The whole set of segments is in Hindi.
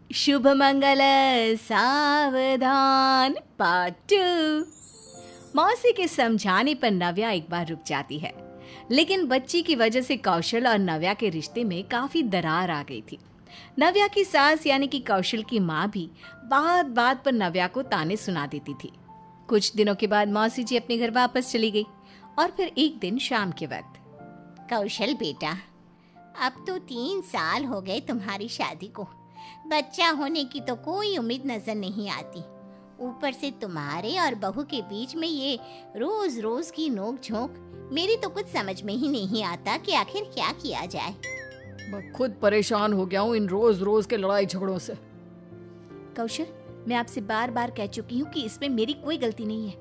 शुभ मंगल सावधान पार्ट 2। मौसी के समझाने पर नव्या एक बार रुक जाती है, लेकिन बच्ची की वजह से कौशल और नव्या के रिश्ते में काफी दरार आ गई थी। नव्या की सास यानी कि कौशल की माँ भी बात बात पर नव्या को ताने सुना देती थी। कुछ दिनों के बाद मौसी जी अपने घर वापस चली गई और फिर एक दिन शाम के वक्त, कौशल बेटा, अब तो 3 साल हो गए तुम्हारी शादी को। बच्चा होने की तो कोई उम्मीद नजर नहीं आती। ऊपर से तुम्हारे और बहू के बीच में ये रोज रोज की नोक झोंक, मेरी तो कुछ समझ में ही नहीं आता कि आखिर क्या किया जाए। मैं खुद परेशान हो गया हूँ इन रोज रोज के लड़ाई झगड़ों से। कौशल, मैं आपसे बार बार कह चुकी हूँ कि इसमें मेरी कोई गलती नहीं है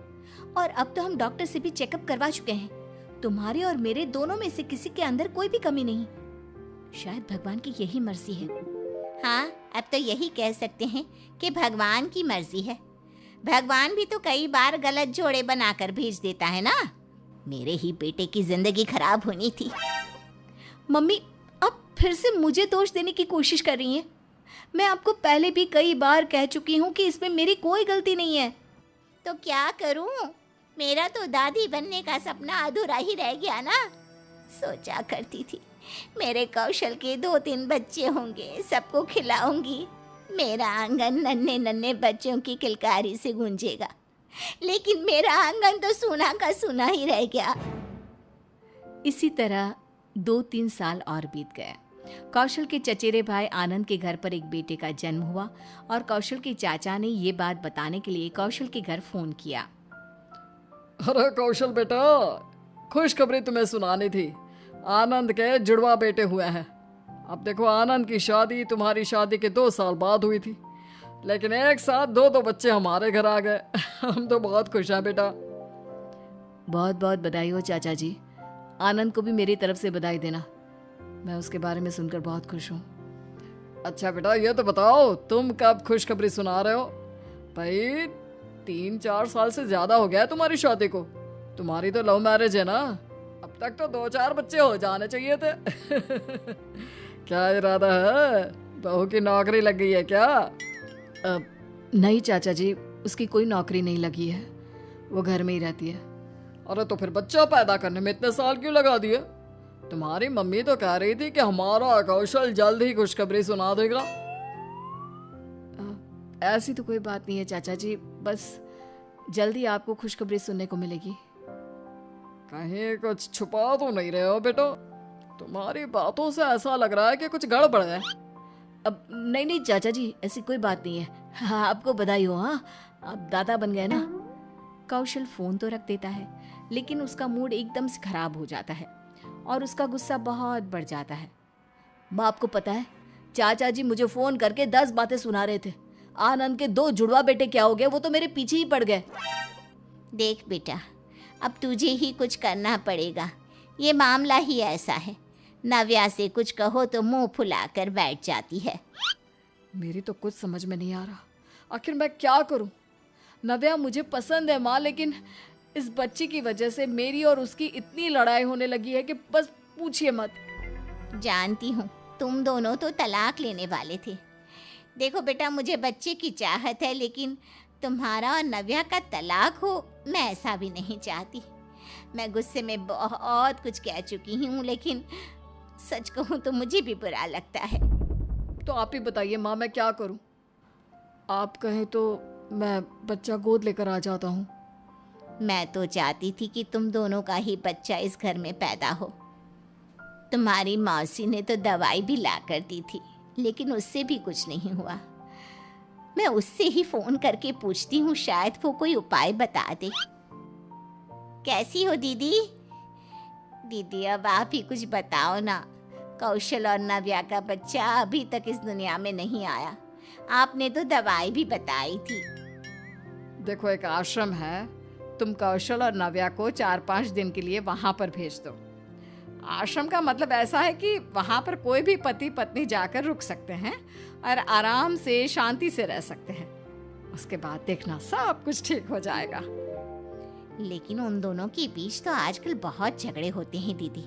और अब तो हम डॉक्टर से भी चेकअप करवा चुके हैं। तुम्हारे और मेरे दोनों में से किसी के अंदर कोई भी कमी नहीं। शायद भगवान की यही मर्जी है। हाँ, अब तो यही कह सकते हैं कि भगवान की मर्जी है। भगवान भी तो कई बार गलत जोड़े बनाकर भेज देता है ना। मेरे ही बेटे की जिंदगी खराब होनी थी। मम्मी, अब फिर से मुझे दोष देने की कोशिश कर रही हैं। मैं आपको पहले भी कई बार कह चुकी हूँ कि इसमें मेरी कोई गलती नहीं है। तो क्या करूं? मेरा तो दादी बनने का सपना अधूरा ही रह गया ना। सोचा करती थी मेरे कौशल के 2-3 बच्चे होंगे, सबको खिलाऊंगी, मेरा आंगन नन्हे नन्हे बच्चों की किलकारी से गूंजेगा। लेकिन मेरा आंगन तो सूना का सूना ही रह गया। इसी तरह 2-3 साल और बीत गए। कौशल के चचेरे भाई आनंद के घर पर एक बेटे का जन्म हुआ और कौशल के चाचा ने ये बात बताने के लिए कौशल के घर फोन किया। अरे कौशल बेटा, खुशखबरी तुम्हें सुनानी थी। आनंद के जुड़वा बेटे हुए हैं। अब देखो, आनंद की शादी तुम्हारी शादी के 2 साल बाद हुई थी, लेकिन एक साथ 2 बच्चे हमारे घर आ गए। हम तो बहुत खुश हैं बेटा। बहुत बहुत बधाई हो चाचा जी। आनंद को भी मेरी तरफ से बधाई देना। मैं उसके बारे में सुनकर बहुत खुश हूँ। अच्छा बेटा, ये तो बताओ तुम कब खुशखबरी सुना रहे हो? भाई 3-4 साल से ज्यादा हो गया है तुम्हारी शादी को। तुम्हारी तो लव मैरिज है ना। अब तक तो 2-4 बच्चे हो जाने चाहिए थे। क्या इरादा है? बहू की नौकरी लग गई है क्या? नहीं चाचा जी, उसकी कोई नौकरी नहीं लगी है, वो घर में ही रहती है। अरे तो फिर बच्चा पैदा करने में इतने साल क्यों लगा दिए? तुम्हारी मम्मी तो कह रही थी कि हमारा कौशल जल्द ही खुशखबरी सुना देगा। ऐसी तो कोई बात नहीं है चाचा जी, बस जल्दी आपको खुशखबरी सुनने को मिलेगी। कहीं कुछ छुपा तो नहीं रहे हो बेटो? तुम्हारी बातों से ऐसा लग रहा है कि कुछ गड़बड़ है। अब नहीं चाचा जी, ऐसी कोई बात नहीं है। हाँ, आपको बधाई हो। हाँ, आप दादा बन गए ना। कौशल फोन तो रख देता है, लेकिन उसका मूड एकदम से खराब हो जाता है और उसका गुस्सा बहुत बढ़ जाता है। माँ, आपको पता है, चाचा जी मुझे फोन करके 10 बातें सुना रहे थे। आनंद के 2 जुड़वा बेटे क्या हो गए, वो तो मेरे पीछे ही पड़ गए। देख बेटा, अब तुझे ही कुछ करना पड़ेगा। ये मामला ही ऐसा है। नव्या से कुछ कहो तो मुंह फुलाकर बैठ जाती है। मेरी तो कुछ समझ में नहीं आ रहा, आखिर मैं क्या करूं? नव्या मुझे पसंद है माँ, लेकिन इस बच्ची की वजह से मेरी और उसकी इतनी लड़ाई होने लगी है कि बस पूछिए मत। जानती हूँ, तुम दोनों तो तलाक लेने वाले थे। देखो बेटा, मुझे बच्चे की चाहत है, लेकिन तुम्हारा और नव्या का तलाक हो, मैं ऐसा भी नहीं चाहती। मैं गुस्से में बहुत कुछ कह चुकी हूँ, लेकिन सच कहूँ तो मुझे भी बुरा लगता है। तो आप ही बताइए माँ, मैं क्या करूं? आप कहें तो मैं बच्चा गोद लेकर आ जाता हूँ। मैं तो चाहती थी कि तुम दोनों का ही बच्चा इस घर में पैदा हो। तुम्हारी मौसी ने तो दवाई भी ला कर दी थी, लेकिन उससे भी कुछ नहीं हुआ। मैं उससे ही फोन करके पूछती हूँ, शायद वो कोई उपाय बता दे। कैसी हो दीदी? दीदी, अब आप ही कुछ बताओ ना। कौशल और नव्या का बच्चा अभी तक इस दुनिया में नहीं आया। आपने तो दवाई भी बताई थी। देखो, एक आश्रम है, तुम कौशल और नव्या को 4-5 दिन के लिए वहां पर भेज दो। आश्रम का मतलब ऐसा है कि वहां पर कोई भी पति पत्नी जाकर रुक सकते हैं और आराम से शांति से रह सकते हैं। उसके बाद देखना सब कुछ ठीक हो जाएगा। लेकिन उन दोनों के बीच तो आजकल बहुत झगड़े होते हैं दीदी।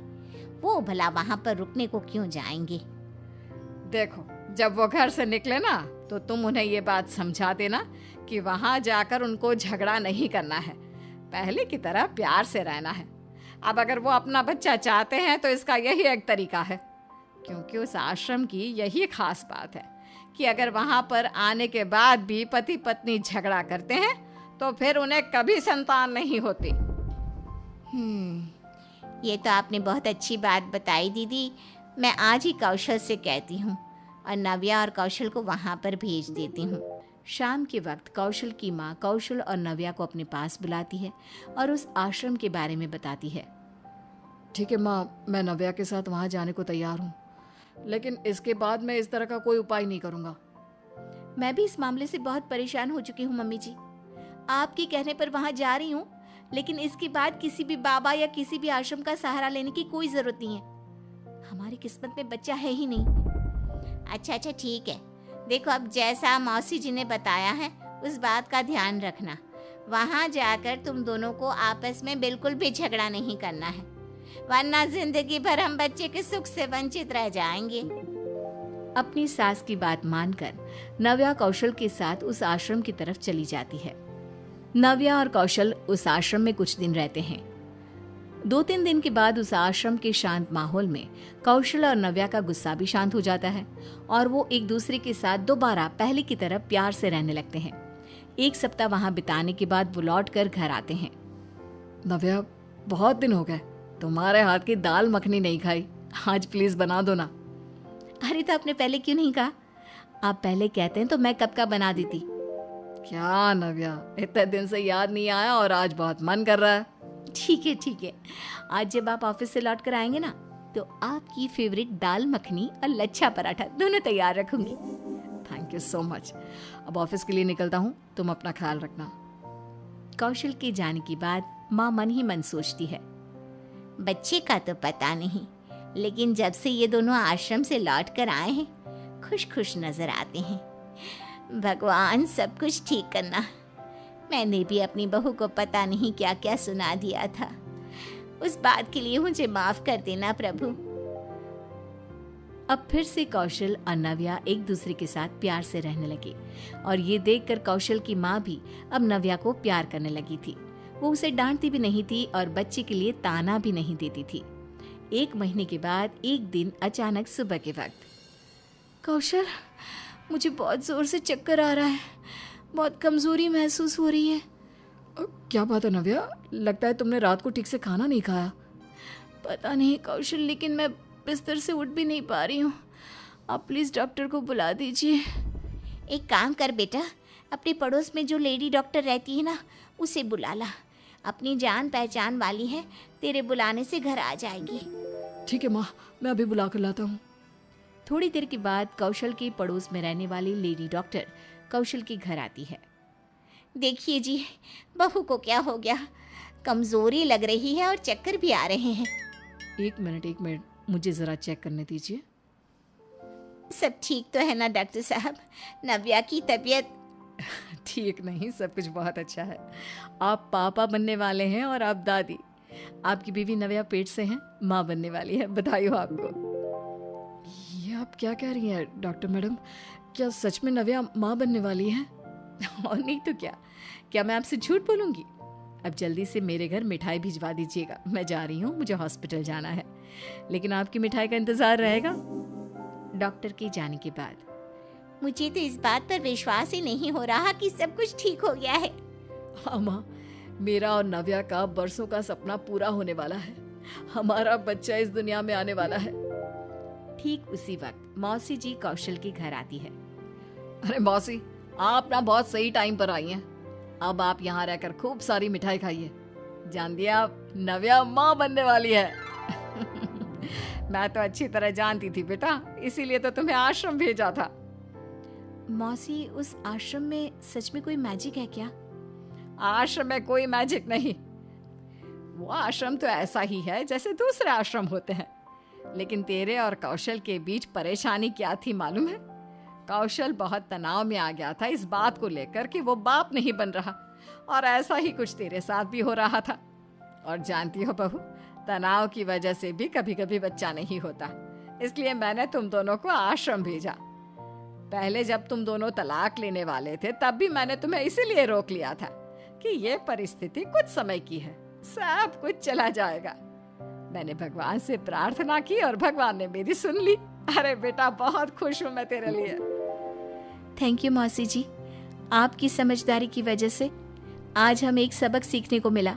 वो भला वहां पर रुकने को क्यों जाएंगे? देखो, जब वो घर से निकले ना, तो तुम उन्हें ये बात समझा देना कि वहां जाकर उनको झगड़ा नहीं करना है, पहले की तरह प्यार से रहना है। अब अगर वो अपना बच्चा चाहते हैं तो इसका यही एक तरीका है, क्योंकि उस आश्रम की यही खास बात है कि अगर वहां पर आने के बाद भी पति पत्नी झगड़ा करते हैं तो फिर उन्हें कभी संतान नहीं होती। ये तो आपने बहुत अच्छी बात बताई दीदी। मैं आज ही कौशल से कहती हूँ और नव्या और कौशल को वहाँ पर भेज देती हूँ। शाम के वक्त कौशल की माँ कौशल और नव्या को अपने पास बुलाती है और उस आश्रम के बारे में बताती है। ठीक है माँ, मैं नव्या के साथ वहाँ जाने को तैयार हूँ, लेकिन इसके बाद मैं इस तरह का कोई उपाय नहीं करूँगा। मैं भी इस मामले से बहुत परेशान हो चुकी हूँ मम्मी जी। आपके कहने पर वहाँ जा रही हूँ, लेकिन इसके बाद किसी भी बाबा या किसी भी आश्रम का सहारा लेने की कोई जरूरत नहीं है। हमारी किस्मत में बच्चा है ही नहीं। अच्छा ठीक है। देखो, अब जैसा मौसी जी ने बताया है उस बात का ध्यान रखना। वहाँ जाकर तुम दोनों को आपस में बिल्कुल भी झगड़ा नहीं करना है, वरना जिंदगी भर हम बच्चे के सुख से वंचित रह जाएंगे। अपनी सास की बात मानकर नव्या कौशल के साथ उस आश्रम की तरफ चली जाती है। नव्या और कौशल उस आश्रम में कुछ दिन रहते हैं। 2-3 दिन के बाद उस आश्रम के शांत माहौल में कौशल और नव्या का गुस्सा भी शांत हो जाता है और वो एक दूसरे के साथ दोबारा पहले की तरह प्यार से रहने लगते हैं। 1 सप्ताह वहां बिताने के बाद वो लौट कर घर आते हैं। नव्या, बहुत दिन हो गए तुम्हारे हाथ की दाल मखनी नहीं खाई, आज प्लीज बना दो ना। अरे तो आपने पहले क्यों नहीं कहा? आप पहले कहते हैं तो मैं कब का बना देती। क्या नव्या, इतने दिन से याद नहीं आया और आज बहुत मन कर रहा है। ठीक है। आज जब आप ऑफिस से लौट कर आएंगे ना तो आपकी फेवरेट दाल मखनी और लच्छा पराठा दोनों तैयार रखूंगी। Thank you so much. अब ऑफिस के लिए निकलता हूँ, तुम अपना ख्याल रखना। कौशल के जाने के बाद माँ मन ही मन सोचती है, बच्चे का तो पता नहीं, लेकिन जब से ये दोनों आश्रम से लौट कर आए हैं खुश नजर आते हैं। भगवान सब कुछ ठीक करना। मैंने भी अपनी बहू को पता नहीं क्या क्या सुना दिया था, उस बात के लिए मुझे माफ कर देना प्रभु। अब फिर से कौशल और नव्या एक दूसरे के साथ प्यार से रहने लगे और ये देखकर कौशल की माँ भी अब नव्या को प्यार करने लगी थी। वो उसे डांटती भी नहीं थी और बच्चे के लिए ताना भी नहीं देती थी। 1 महीने के बाद एक दिन अचानक सुबह के वक्त, कौशल, मुझे बहुत जोर से चक्कर आ रहा है, बहुत कमजोरी महसूस हो रही है। क्या बात है नव्या, लगता है तुमने रात को ठीक से खाना नहीं खाया। पता नहीं कौशल, लेकिन मैं बिस्तर से उठ भी नहीं पा रही हूँ। आप प्लीज डॉक्टर को बुला दीजिए। एक काम कर बेटा, अपने पड़ोस में जो लेडी डॉक्टर रहती है ना उसे बुला ला। अपनी जान पहचान वाली है, तेरे बुलाने से घर आ जाएगी। ठीक है माँ, मैं अभी बुला कर लाता हूँ। थोड़ी देर के बाद कौशल के पड़ोस में रहने वाली लेडी डॉक्टर कौशल के घर आती है। देखिए जी, बहू को क्या हो गया, कमजोरी लग रही है और चक्कर भी आ रहे हैं। एक मिनट, मुझे जरा चेक करने दीजिए। सब ठीक तो है ना डॉक्टर साहब? नव्या की तबीयत? ठीक नहीं, सब कुछ बहुत अच्छा है। आप पापा बनने वाले हैं और आप दादी। आपकी बीवी नव्या पेट से हैं, माँ बनने वाली है। बधाई हो आपको। ये आप क्या कह रही हैं डॉक्टर मैडम? क्या सच में नव्या माँ बनने वाली है? और नहीं तो क्या मैं आपसे झूठ बोलूंगी? अब जल्दी से मेरे घर मिठाई भिजवा दीजिएगा, मैं जा रही हूँ, मुझे हॉस्पिटल जाना है। लेकिन आपकी मिठाई का इंतजार रहेगा। डॉक्टर के जाने के बाद मुझे तो इस बात पर विश्वास ही नहीं हो रहा कि सब कुछ ठीक हो गया है। हाँ माँ, मेरा और नव्या का बरसों का सपना पूरा होने वाला है। हमारा बच्चा इस दुनिया में आने वाला है। ठीक उसी वक्त मौसी जी कौशल के घर आती है। अरे मौसी, आप ना बहुत सही टाइम पर आई हैं। अब आप यहाँ रहकर खूब सारी मिठाई खाइए। जान दिया, आप नव्या माँ बनने वाली है। मैं तो अच्छी तरह जानती थी बेटा, इसीलिए तो तुम्हें आश्रम भेजा था। मौसी, उस आश्रम में सच में कोई मैजिक है क्या? आश्रम में कोई मैजिक नहीं। वो आश्रम तो ऐसा ही है जैसे दूसरे आश्रम होते हैं। लेकिन तेरे और कौशल के बीच परेशानी क्या थी मालूम है? कौशल बहुत तनाव में आ गया था इस बात को लेकर कि वो बाप नहीं बन रहा, और ऐसा ही कुछ तेरे साथ भी हो रहा था। और जानती हो बहू, तनाव की वजह से भी कभी कभी बच्चा नहीं होता। इसलिए मैंने तुम दोनों को आश्रम भेजा। पहले जब तुम दोनों तलाक लेने वाले थे तब भी मैंने तुम्हें इसीलिए रोक लिया था कि ये परिस्थिति कुछ समय की है, सब कुछ चला जाएगा। मैंने भगवान से प्रार्थना की और भगवान ने मेरी सुन ली। अरे बेटा, बहुत खुश हूं मैं तेरे लिए। थैंक यू मौसी जी, आपकी समझदारी की वजह से आज हमें एक सबक सीखने को मिला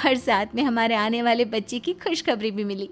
और साथ में हमारे आने वाले बच्चे की खुशखबरी भी मिली।